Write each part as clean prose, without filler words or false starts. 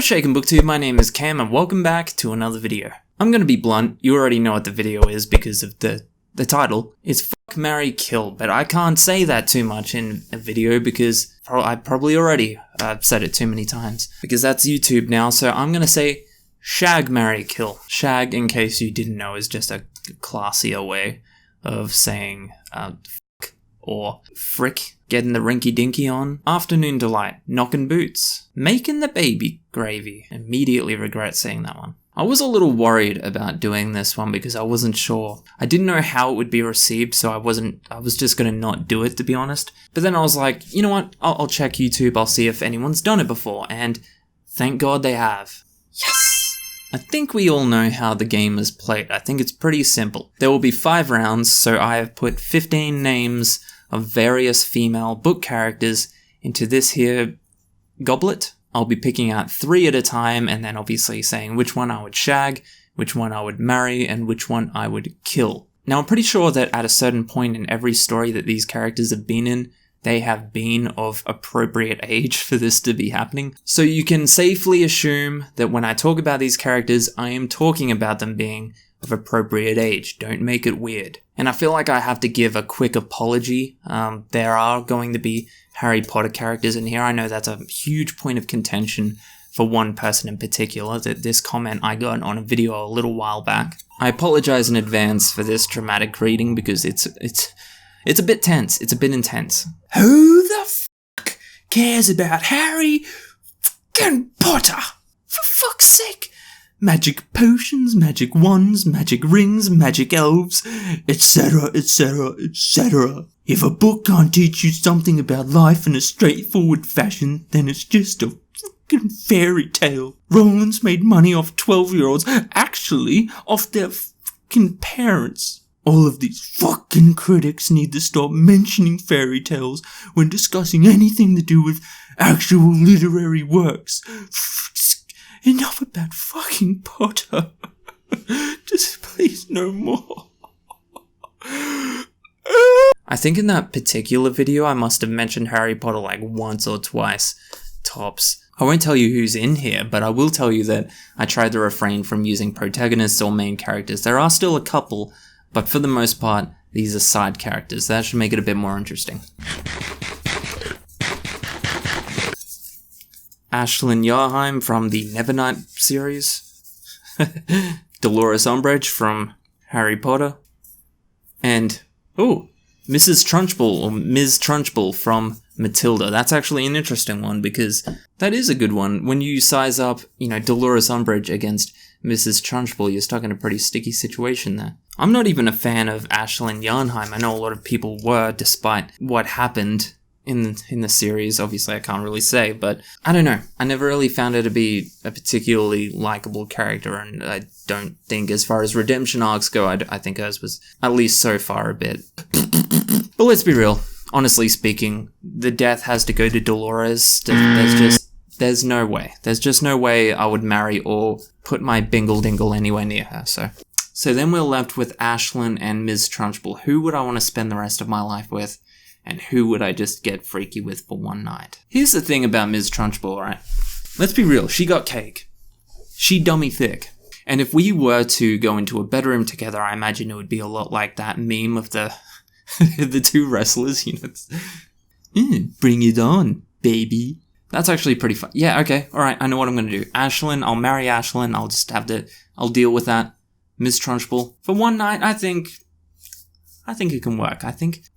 What's shaking, booktube? My name is Cam and welcome back to another video. I'm gonna be blunt, you already know what the video is because of the title. It's fuck, marry, kill, but I can't say that too much in a video because I probably already said it too many times. Because that's YouTube now, so I'm gonna say shag, marry, kill. Shag, in case you didn't know, is just a classier way of saying fuck or frick. Getting the rinky-dinky on. Afternoon delight. Knocking boots. Making the baby gravy. Immediately regret saying that one. I was a little worried about doing this one because I wasn't sure. I didn't know how it would be received, so I was just gonna not do it, to be honest. But then I was like, you know what? I'll check YouTube, I'll see if anyone's done it before, and thank God they have. Yes! I think we all know how the game is played. I think it's pretty simple. There will be 5 rounds, so I have put 15 names of various female book characters into this here goblet. I'll be picking out 3 at a time and then obviously saying which one I would shag, which one I would marry, and which one I would kill. Now I'm pretty sure that at a certain point in every story that these characters have been in, they have been of appropriate age for this to be happening. So you can safely assume that when I talk about these characters, I am talking about them being of appropriate age. Don't make it weird. And I feel like I have to give a quick apology. There are going to be Harry Potter characters in here. I know that's a huge point of contention for one person in particular, that this comment I got on a video a little while back. I apologize in advance for this dramatic reading because it's a bit tense. It's a bit intense. Who the fuck cares about Harry fucking Potter? For fuck's sake. Magic potions, magic wands, magic rings, magic elves, etc., etc., etc. If a book can't teach you something about life in a straightforward fashion, then it's just a fucking fairy tale. Rowland's made money off 12-year-olds, actually off their fucking parents. All of these fucking critics need to stop mentioning fairy tales when discussing anything to do with actual literary works. Enough about fucking Potter. Just please no more. I think in that particular video I must have mentioned Harry Potter like once or twice, tops. I won't tell you who's in here, but I will tell you that I tried to refrain from using protagonists or main characters. There are still a couple, but for the most part, these are side characters. That should make it a bit more interesting. Ashlyn Yarheim from the Nevernight series. Dolores Umbridge from Harry Potter. And, Mrs. Trunchbull, or Ms. Trunchbull from Matilda. That's actually an interesting one because that is a good one. When you size up, Dolores Umbridge against Mrs. Trunchbull, you're stuck in a pretty sticky situation there. I'm not even a fan of Ashlyn Yarheim. I know a lot of people were, despite what happened in the series. Obviously I can't really say, but I don't know. I never really found her to be a particularly likable character, and I don't think as far as redemption arcs go, I think hers was at least so far a bit. But let's be real. Honestly speaking, the death has to go to Dolores. There's no way. There's just no way I would marry or put my bingle dingle anywhere near her, So then we're left with Ashlyn and Ms. Trunchbull. Who would I want to spend the rest of my life with? And who would I just get freaky with for one night? Here's the thing about Ms. Trunchbull, right? Let's be real, she got cake. She dummy thick. And if we were to go into a bedroom together, I imagine it would be a lot like that meme of the the 2 wrestlers, bring it on, baby. That's actually pretty fun. Yeah, okay, alright, I know what I'm gonna do. Ashlyn, I'll marry Ashlyn, I'll deal with that. Ms. Trunchbull. For one night, I think it can work.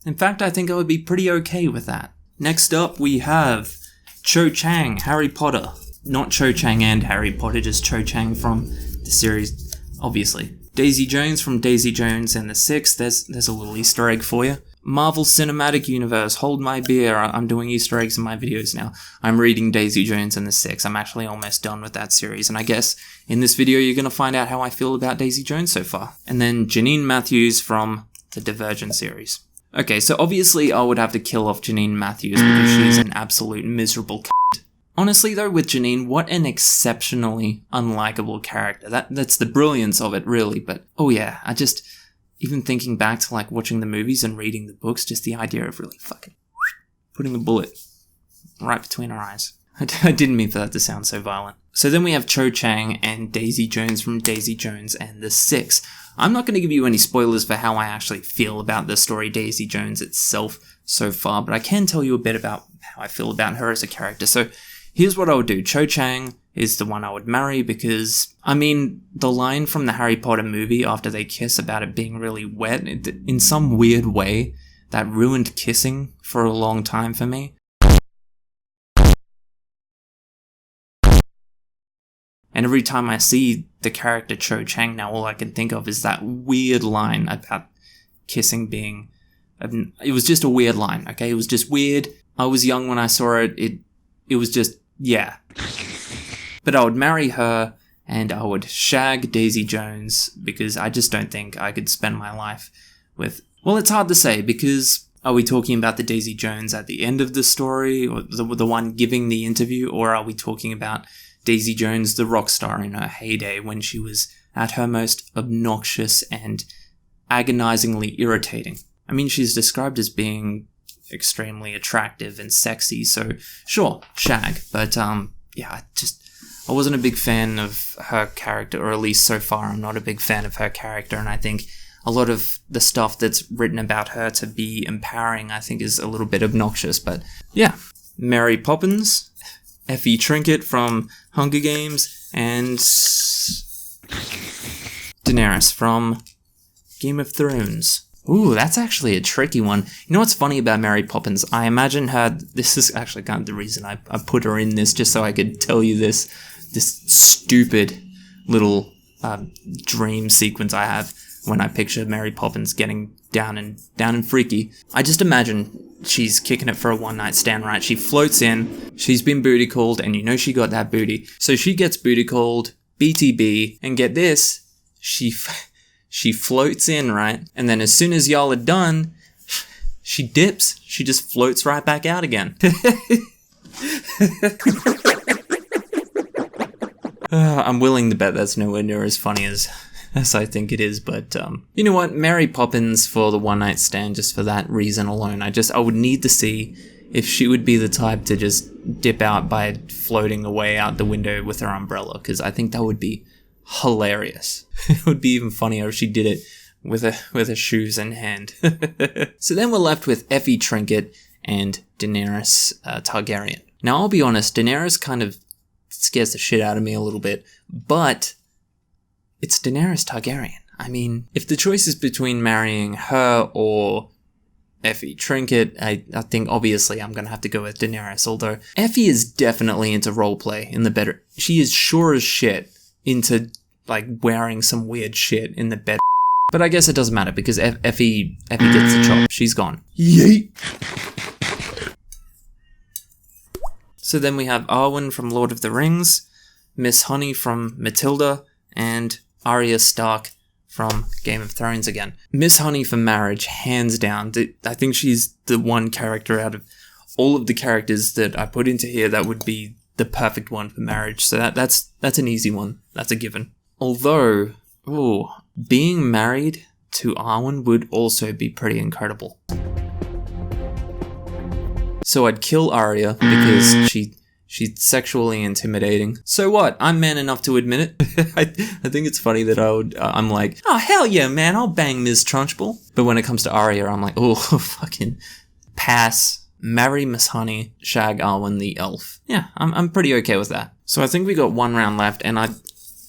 In fact, I think I would be pretty okay with that. Next up, we have Cho Chang, Harry Potter. Not Cho Chang and Harry Potter, just Cho Chang from the series, obviously. Daisy Jones from Daisy Jones and the Six. There's a little Easter egg for you. Marvel Cinematic Universe, hold my beer. I'm doing Easter eggs in my videos now. I'm reading Daisy Jones and the Six. I'm actually almost done with that series, and I guess in this video you're going to find out how I feel about Daisy Jones so far. And then Janine Matthews from the Divergent series. Okay, so obviously I would have to kill off Janine Matthews because she's an absolute miserable c***. Honestly though, with Janine, what an exceptionally unlikable character. That's the brilliance of it, really, but oh yeah, even thinking back to like watching the movies and reading the books, just the idea of really fucking putting a bullet right between her eyes. I didn't mean for that to sound so violent. So then we have Cho Chang and Daisy Jones from Daisy Jones and the Six. I'm not going to give you any spoilers for how I actually feel about the story Daisy Jones itself so far, but I can tell you a bit about how I feel about her as a character. So here's what I would do. Cho Chang is the one I would marry because, I mean, the line from the Harry Potter movie after they kiss about it being really wet, in some weird way, that ruined kissing for a long time for me. And every time I see the character Cho Chang now, all I can think of is that weird line about kissing being... It was just a weird line, okay? It was just weird. I was young when I saw it. It was just, yeah. But I would marry her and I would shag Daisy Jones because I just don't think I could spend my life with... Well, it's hard to say because are we talking about the Daisy Jones at the end of the story or the one giving the interview, or are we talking about Daisy Jones, the rock star in her heyday when she was at her most obnoxious and agonizingly irritating? I mean, she's described as being extremely attractive and sexy, so sure, shag. But yeah, I wasn't a big fan of her character, or at least so far I'm not a big fan of her character, and I think a lot of the stuff that's written about her to be empowering, I think, is a little bit obnoxious. But yeah, Mary Poppins, Effie Trinket from Hunger Games, and Daenerys from Game of Thrones. Ooh, that's actually a tricky one. You know what's funny about Mary Poppins? I imagine her... This is actually kind of the reason I put her in this, just so I could tell you this stupid little dream sequence I have when I picture Mary Poppins getting down and freaky. I just imagine she's kicking it for a one-night stand, right? She floats in, she's been booty called, and you know she got that booty. So she gets booty called, BTB, and get this, she floats in, right? And then as soon as y'all are done, she dips. She just floats right back out again. I'm willing to bet that's nowhere near as funny as I think it is, but you know what? Mary Poppins for the one night stand, just for that reason alone. I would need to see if she would be the type to just dip out by floating away out the window with her umbrella, because I think that would be hilarious. It would be even funnier if she did it with her shoes in hand. So then we're left with Effie Trinket and Daenerys Targaryen. Now I'll be honest, Daenerys kind of scares the shit out of me a little bit, but it's Daenerys Targaryen. I mean, if the choice is between marrying her or Effie Trinket, I think obviously I'm gonna have to go with Daenerys, although Effie is definitely into roleplay in the better. She is sure as shit into like wearing some weird shit in the bed. But I guess it doesn't matter because Effie gets the chop. She's gone. Yeet! So then we have Arwen from Lord of the Rings, Miss Honey from Matilda, and Arya Stark from Game of Thrones again. Miss Honey for marriage, hands down. I think she's the one character out of all of the characters that I put into here that would be the perfect one for marriage. So that's an easy one. That's a given. Although, being married to Arwen would also be pretty incredible. So I'd kill Arya because she's sexually intimidating. So what? I'm man enough to admit it. I think it's funny that I'm like, oh hell yeah, man, I'll bang Ms. Trunchbull. But when it comes to Arya, I'm like, oh, fucking pass. Marry Miss Honey, shag Arwen the elf. Yeah, I'm pretty okay with that. So I think we got one round left, and I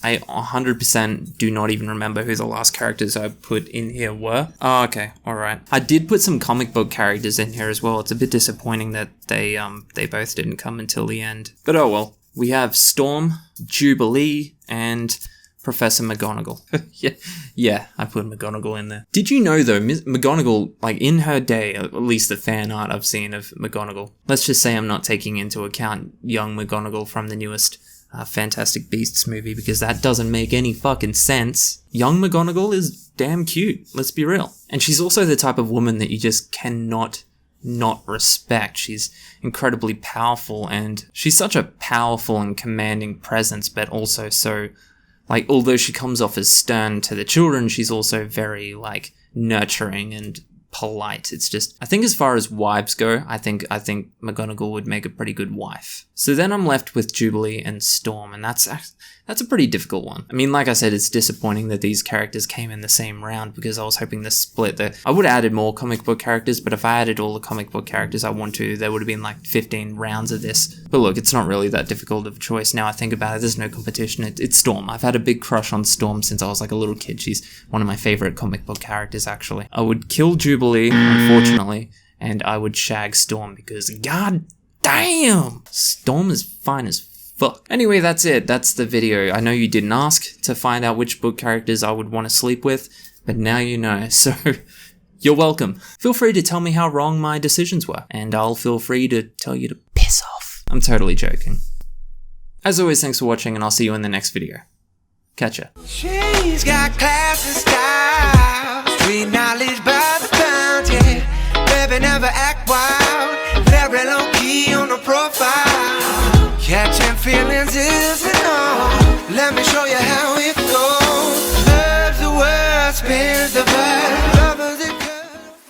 100% do not even remember who the last characters I put in here were. Oh, okay, alright. I did put some comic book characters in here as well. It's a bit disappointing that they both didn't come until the end. But oh well. We have Storm, Jubilee, and Professor McGonagall. yeah, I put McGonagall in there. Did you know though, McGonagall, like in her day, at least the fan art I've seen of McGonagall, let's just say I'm not taking into account young McGonagall from the newest Fantastic Beasts movie, because that doesn't make any fucking sense. Young McGonagall is damn cute, let's be real. And she's also the type of woman that you just cannot not respect. She's incredibly powerful, and she's such a powerful and commanding presence, but also so, like, although she comes off as stern to the children, she's also very, like, nurturing and polite. It's just, I think as far as wives go, I think McGonagall would make a pretty good wife. So then I'm left with Jubilee and Storm, and that's a pretty difficult one. I mean, like I said, it's disappointing that these characters came in the same round because I was hoping to split I would have added more comic book characters, but if I added all the comic book characters I want to, there would have been like 15 rounds of this. But look, it's not really that difficult of a choice. Now I think about it, there's no competition. It's Storm. I've had a big crush on Storm since I was like a little kid. She's one of my favorite comic book characters, actually. I would kill Jubilee, unfortunately, and I would shag Storm because god damn, Storm is fine as fuck. Anyway, that's it. That's the video. I know you didn't ask to find out which book characters I would want to sleep with, but now you know, so you're welcome. Feel free to tell me how wrong my decisions were, and I'll feel free to tell you to piss off. I'm totally joking. As always, thanks for watching, and I'll see you in the next video. Catch ya. She's got class and style, street knowledge by the pound, yeah. Baby never act wild, very low key on the profile. Catching feelings is enough. Let me show you how it feels.